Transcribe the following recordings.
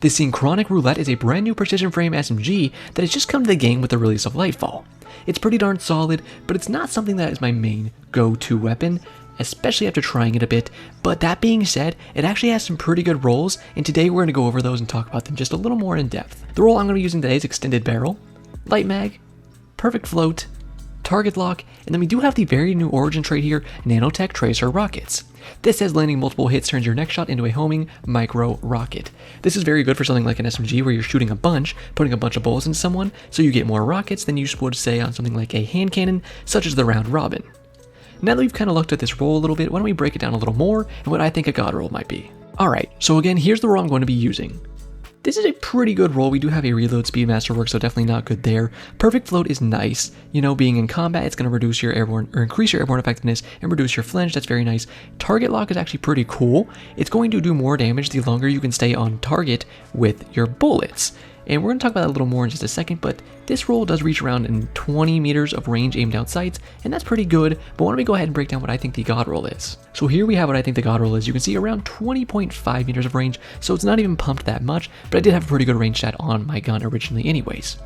The Synchronic Roulette is a brand new precision frame SMG that has just come to the game with the release of Lightfall. It's pretty darn solid, but it's not something that is my main go-to weapon, especially after trying it a bit. But that being said, it actually has some pretty good rolls, and today we're going to go over those and talk about them just a little more in depth. The roll I'm going to be using today is Extended Barrel, Light Mag, Perfect Float, Target Lock, and then we do have the very new origin trait here, Nanotech Tracer Rockets. This says landing multiple hits turns your next shot into a homing micro rocket. This is very good for something like an SMG where you're shooting a bunch, putting a bunch of bullets in someone, so you get more rockets than you would say on something like a hand cannon, such as the Round Robin. Now that we've kind of looked at this roll a little bit, why don't we break it down a little more and what I think a god roll might be. Alright, so again, here's the roll I'm going to be using. This is a pretty good roll. We do have a reload speed masterwork, so definitely not good there. Perfect float is nice. You know, being in combat, it's going to reduce your airborne or increase your airborne effectiveness and reduce your flinch. That's very nice. Target lock is actually pretty cool. It's going to do more damage the longer you can stay on target with your bullets. And we're going to talk about that a little more in just a second, but this roll does reach around in 20 meters of range aimed out sights, and that's pretty good. But why don't we go ahead and break down what I think the god roll is. So here we have what I think the god roll is. You can see around 20.5 meters of range, so it's not even pumped that much, but I did have a pretty good range stat on my gun originally anyways.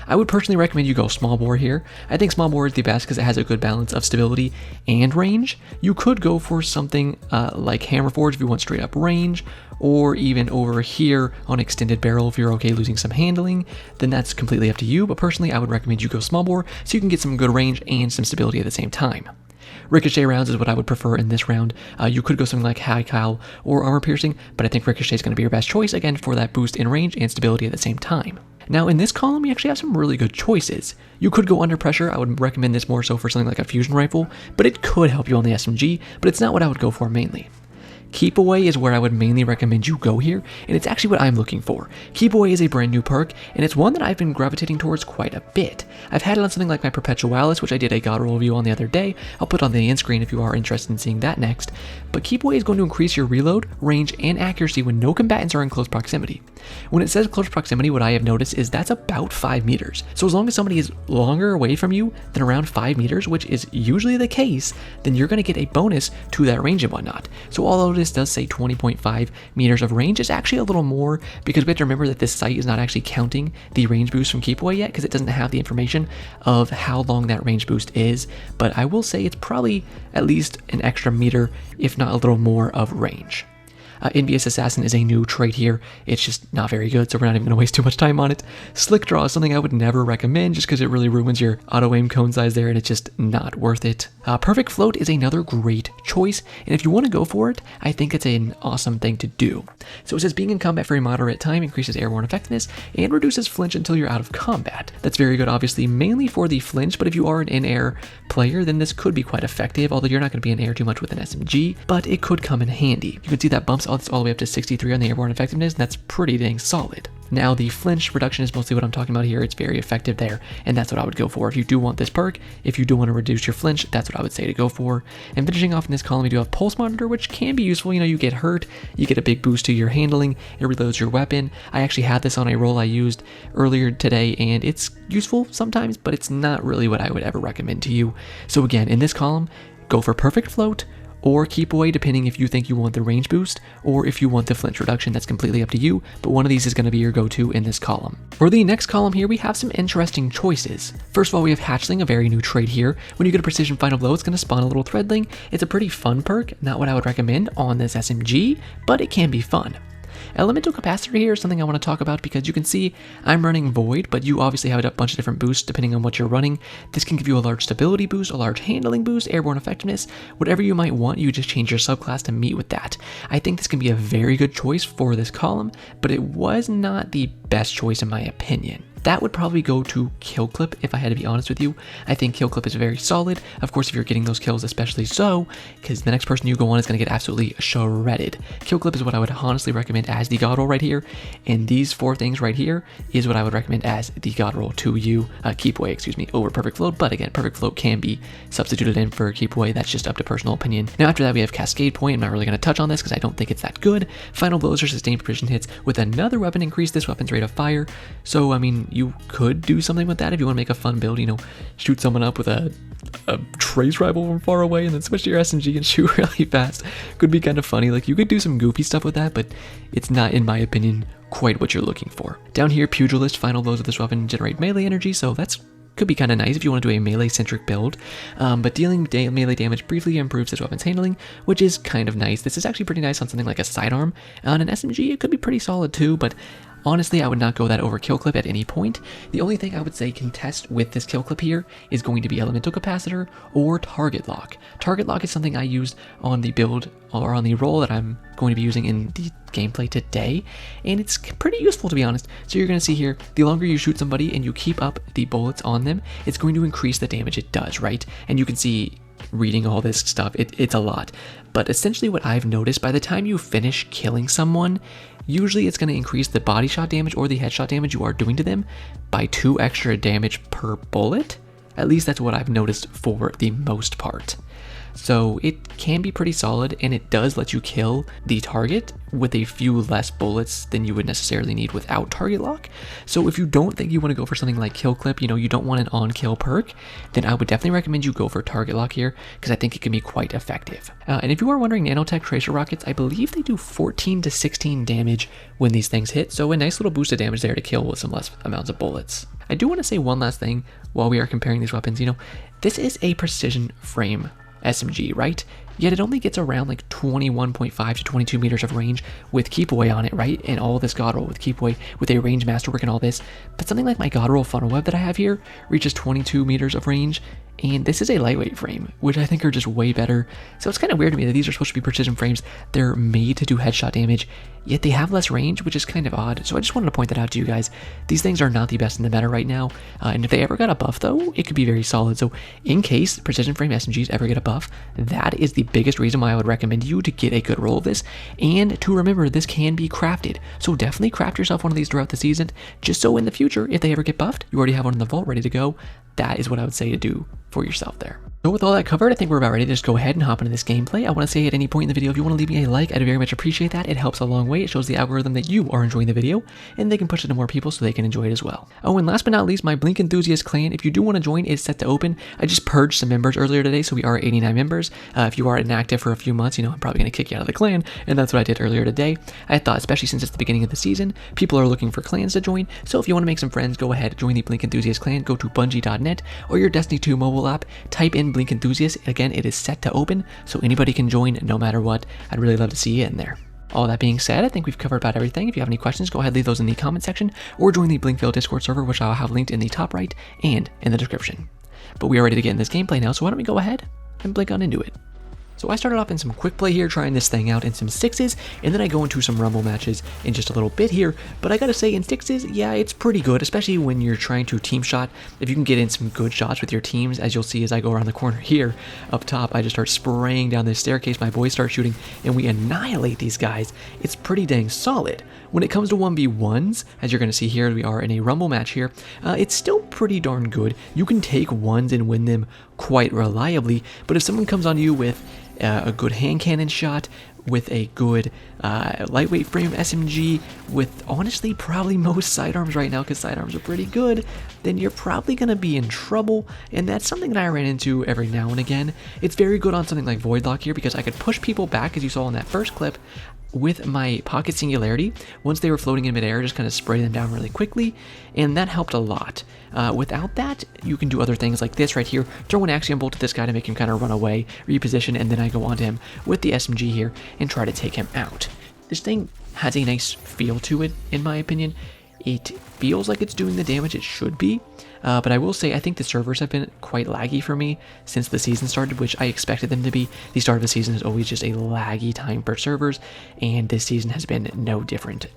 I would personally recommend you go small bore here. I think small bore is the best because it has a good balance of stability and range. You could go for something like Hammer Forge if you want straight up range, or even over here on Extended Barrel if you're okay losing some handling, then that's completely up to you. But personally, I would recommend you go small bore so you can get some good range and some stability at the same time. Ricochet rounds is what I would prefer in this round. You could go something like High Cal or Armor Piercing, but I think Ricochet is going to be your best choice, again, for that boost in range and stability at the same time. Now in this column, we actually have some really good choices. You could go under pressure. I would recommend this more so for something like a fusion rifle, but it could help you on the SMG, but it's not what I would go for mainly. Keep Away is where I would mainly recommend you go here, and it's actually what I'm looking for. Keep Away is a brand new perk, and it's one that I've been gravitating towards quite a bit. I've had it on something like my Perpetualis, which I did a god roll review on the other day. I'll put on the end screen if you are interested in seeing that next. But Keep Away is going to increase your reload, range, and accuracy when no combatants are in close proximity. When it says close proximity, what I have noticed is that's about 5 meters. So as long as somebody is longer away from you than around 5 meters, which is usually the case, then you're going to get a bonus to that range and whatnot. So although this does say 20.5 meters of range, it's actually a little more because we have to remember that this site is not actually counting the range boost from Keep Away yet because it doesn't have the information of how long that range boost is. But I will say it's probably at least an extra meter, if not a little more of range. Envious Assassin is a new trait here. It's just not very good, so we're not even going to waste too much time on it. Slick Draw is something I would never recommend just because it really ruins your auto-aim cone size there, and it's just not worth it. Perfect Float is another great choice, and if you want to go for it, I think it's an awesome thing to do. So it says being in combat for a moderate time increases airborne effectiveness and reduces flinch until you're out of combat. That's very good, obviously, mainly for the flinch, but if you are an in-air player, then this could be quite effective, although you're not going to be in air too much with an SMG, but it could come in handy. You can see that bumps all the way up to 63 on the airborne effectiveness, and that's pretty dang solid. Now the flinch reduction is mostly what I'm talking about here. It's very effective there, and that's what I would go for. If you do want this perk, if you do want to reduce your flinch, that's what I would say to go for. And finishing off in this column, we do have Pulse Monitor, which can be useful. You know, you get hurt, you get a big boost to your handling, it reloads your weapon. I actually had this on a roll I used earlier today, and it's useful sometimes, but it's not really what I would ever recommend to you. So again, in this column, go for Perfect Float, or Keep Away, depending if you think you want the range boost or if you want the flinch reduction. That's completely up to you, but one of these is going to be your go-to in this column. For the next column here, we have some interesting choices. First of all, we have Hatchling, a very new trait here. When you get a Precision Final Blow, it's going to spawn a little threadling. It's a pretty fun perk, not what I would recommend on this SMG, but it can be fun. Elemental Capacitor here is something I want to talk about because you can see I'm running Void, but you obviously have a bunch of different boosts depending on what you're running. This can give you a large stability boost, a large handling boost, airborne effectiveness, whatever you might want. You just change your subclass to meet with that. I think this can be a very good choice for this column, but it was not the best choice in my opinion. That would probably go to Kill Clip if I had to be honest with you. I think Kill Clip is very solid. Of course, if you're getting those kills, especially so, because the next person you go on is going to get absolutely shredded. Kill Clip is what I would honestly recommend as the god roll right here. And these 4 things right here is what I would recommend as the god roll to you. Keep Away, over Perfect Float. But again, Perfect Float can be substituted in for Keep Away. That's just up to personal opinion. Now after that, we have Cascade Point. I'm not really going to touch on this because I don't think it's that good. Final Blows are sustained precision hits with another weapon increase this weapon's rate of fire. So, I mean, you could do something with that if you want to make a fun build, you know, shoot someone up with a trace rifle from far away and then switch to your SMG and shoot really fast. Could be kind of funny. Like, you could do some goofy stuff with that, but it's not, in my opinion, quite what you're looking for. Down here, Pugilist, final blows of this weapon generate melee energy, so that's could be kind of nice if you want to do a melee-centric build, but dealing melee damage briefly improves this weapon's handling, which is kind of nice. This is actually pretty nice on something like a sidearm. On an SMG, it could be pretty solid too, but honestly, I would not go that over kill clip at any point. The only thing I would say can test with this kill clip here is going to be elemental capacitor or target lock. Target lock is something I used on the build or on the role that I'm going to be using in the gameplay today, and it's pretty useful to be honest. So you're going to see here, the longer you shoot somebody and you keep up the bullets on them, it's going to increase the damage it does, right? And you can see reading all this stuff, it's a lot. But essentially what I've noticed, by the time you finish killing someone, usually it's going to increase the body shot damage or the headshot damage you are doing to them by 2 extra damage per bullet. At least that's what I've noticed for the most part. So it can be pretty solid, and it does let you kill the target with a few less bullets than you would necessarily need without target lock. So if you don't think you want to go for something like kill clip, you don't want an on-kill perk, then I would definitely recommend you go for target lock here, because I think it can be quite effective. And if you are wondering, nanotech tracer rockets, I believe they do 14 to 16 damage when these things hit, so a nice little boost of damage there to kill with some less amounts of bullets. I do want to say one last thing while we are comparing these weapons. This is a precision frame SMG, right? Yet it only gets around like 21.5 to 22 meters of range with keep away on it, right? And all this god roll with keep away, with a range masterwork and all this. But something like my god roll funnel web that I have here reaches 22 meters of range, and this is a lightweight frame, which I think are just way better. So it's kind of weird to me that these are supposed to be precision frames. They're made to do headshot damage, yet they have less range, which is kind of odd. So I just wanted to point that out to you guys. These things are not the best in the meta right now, and if they ever got a buff though, it could be very solid. So in case precision frame SMGs ever get a buff, that is the biggest reason why I would recommend you to get a good roll of this, and to remember this can be crafted. So definitely craft yourself one of these throughout the season, just so in the future, if they ever get buffed, you already have one in the vault ready to go. That is what I would say to do for yourself there. So with all that covered, I think we're about ready to just go ahead and hop into this gameplay. I want to say at any point in the video, if you want to leave me a like, I'd very much appreciate that. It helps a long way. It shows the algorithm that you are enjoying the video, and they can push it to more people so they can enjoy it as well. Oh, and last but not least, my Blink Enthusiast clan, if you do want to join, is set to open. I just purged some members earlier today, so we are 89 members. If you are inactive for a few months, I'm probably going to kick you out of the clan, and that's what I did earlier today. I thought, especially since it's the beginning of the season, people are looking for clans to join, so if you want to make some friends, go ahead, join the Blink Enthusiast clan, go to bungie.net or your Destiny 2 mobile app, type in Blink Enthusiast. Again, it is set to open, so anybody can join no matter what. I'd really love to see you in there. All that being said, I think we've covered about everything. If you have any questions, go ahead, leave those in the comment section, or join the Blinkville Discord server, which I'll have linked in the top right and in the description. But we are ready to get in this gameplay now, so why don't we go ahead and blink on into it. So I started off in some quick play here, trying this thing out in some 6s, and then I go into some rumble matches in just a little bit here, but I gotta say in 6s, yeah, it's pretty good, especially when you're trying to team shot. If you can get in some good shots with your teams, as you'll see as I go around the corner here, up top, I just start spraying down this staircase, my boys start shooting, and we annihilate these guys. It's pretty dang solid. When it comes to 1v1s, as you're gonna see here, we are in a rumble match here, it's still pretty darn good. You can take ones and win them quite reliably, but if someone comes on you with a good hand cannon shot, with a good lightweight frame SMG, with honestly probably most sidearms right now, because sidearms are pretty good, then you're probably going to be in trouble, and that's something that I ran into every now and again. It's very good on something like Voidlock here, because I could push people back, as you saw in that first clip, with my pocket singularity. Once they were floating in midair, just kind of spray them down really quickly, and that helped a lot. Without that, you can do other things like this right here, throw an axiom bolt to this guy to make him kind of run away, reposition, and then I go onto him with the SMG here and try to take him out. This thing has a nice feel to it, in my opinion. It feels like it's doing the damage it should be, but I will say I think the servers have been quite laggy for me since the season started, which I expected them to be. The start of the season is always just a laggy time for servers, and this season has been no different.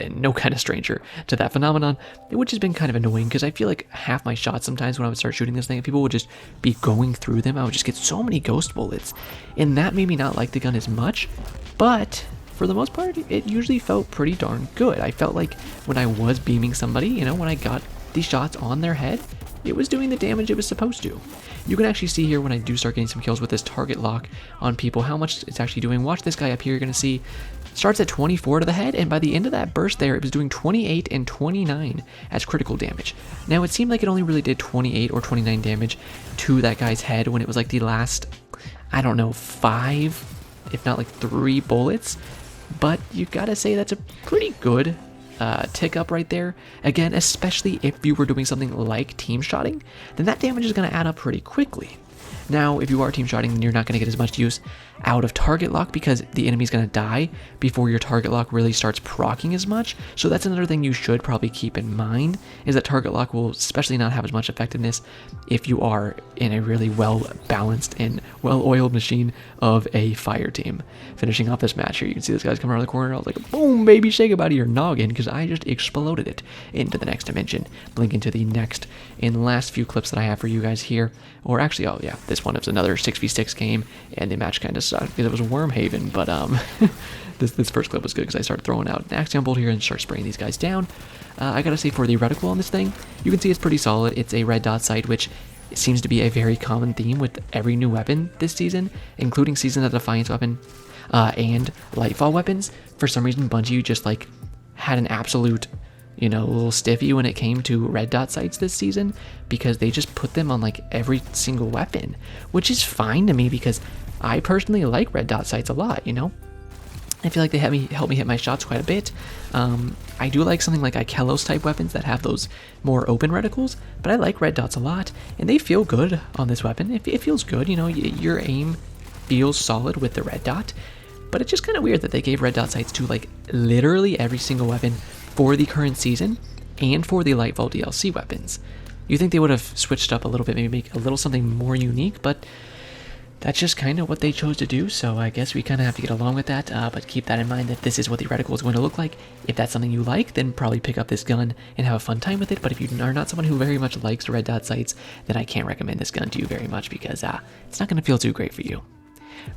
No kind of stranger to that phenomenon, which has been kind of annoying, because I feel like half my shots sometimes when I would start shooting this thing, people would just be going through them. I would just get so many ghost bullets, and that made me not like the gun as much, but for the most part, it usually felt pretty darn good. I felt like when I was beaming somebody, when I got these shots on their head, it was doing the damage it was supposed to. You can actually see here when I do start getting some kills with this target lock on people, how much it's actually doing. Watch this guy up here, you're going to see, starts at 24 to the head, and by the end of that burst there, it was doing 28 and 29 as critical damage. Now, it seemed like it only really did 28 or 29 damage to that guy's head when it was like the last, I don't know, 5, if not like 3 bullets. but you gotta say that's a pretty good tick up right there. Again, especially if you were doing something like team shotting, then that damage is going to add up pretty quickly. Now, if you are team shotting, then you're not going to get as much use out of target lock because the enemy's going to die before your target lock really starts proccing as much. So that's another thing you should probably keep in mind, is that target lock will especially not have as much effectiveness if you are in a really well-balanced and well-oiled machine of a fire team. Finishing off this match here, you can see this guy's coming around the corner. I was like, boom, baby, shake it out of your noggin, because I just exploded it into the next dimension. Blink into the next and last few clips that I have for you guys here. Or actually, oh yeah, this one was another 6v6 game, and the match kind of sucked because it was Wormhaven, but this first clip was good because I started throwing out an Axiom Bolt here and start spraying these guys down. I gotta say, for the reticle on this thing, you can see it's pretty solid. It's a red dot sight, which seems to be a very common theme with every new weapon this season, including Season of Defiance weapon and Lightfall weapons. For some reason, Bungie just like had an absolute, you know, little stiffy when it came to red dot sights this season, because they just put them on like every single weapon, which is fine to me because I personally like red dot sights a lot, you know? I feel like they help me hit my shots quite a bit. I do like something like Ikelos type weapons that have those more open reticles, but I like red dots a lot, and they feel good on this weapon. It feels good, you know, your aim feels solid with the red dot, but it's just kind of weird that they gave red dot sights to like literally every single weapon for the current season and for the Lightfall DLC weapons. You think they would have switched up a little bit, maybe make a little something more unique, but that's just kind of what they chose to do, so I guess we kind of have to get along with that, but keep that in mind that this is what the reticle is going to look like. If that's something you like, then probably pick up this gun and have a fun time with it, but if you are not someone who very much likes red dot sights, then I can't recommend this gun to you very much because it's not going to feel too great for you.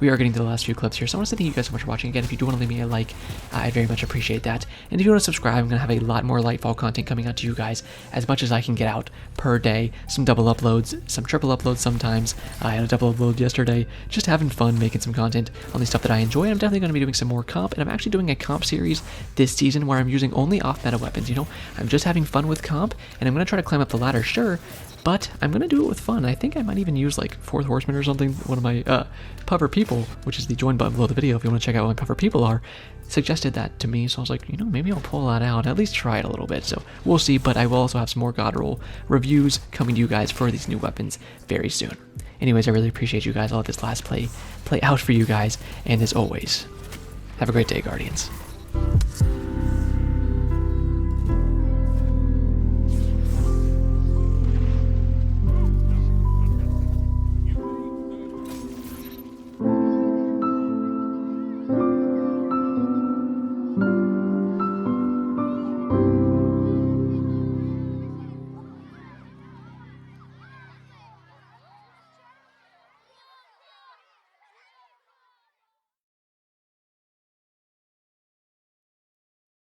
We are getting to the last few clips here, so I want to say thank you guys so much for watching. Again, if you do want to leave me a like, I very much appreciate that. And if you want to subscribe, I'm going to have a lot more Lightfall content coming out to you guys, as much as I can get out per day. Some double uploads, some triple uploads sometimes. I had a double upload yesterday, just having fun making some content on the stuff that I enjoy. And I'm definitely going to be doing some more comp, and I'm actually doing a comp series this season where I'm using only off-meta weapons, you know? I'm just having fun with comp, and I'm going to try to climb up the ladder, sure, but I'm going to do it with fun. I think I might even use like Fourth Horseman or something. One of my puffer people, which is the join button below the video if you want to check out what my puffer people are, suggested that to me. So I was like, you know, maybe I'll pull that out, at least try it a little bit. So we'll see, but I will also have some more God Roll reviews coming to you guys for these new weapons very soon. Anyways, I really appreciate you guys. I'll let this last play out for you guys. And as always, have a great day, Guardians.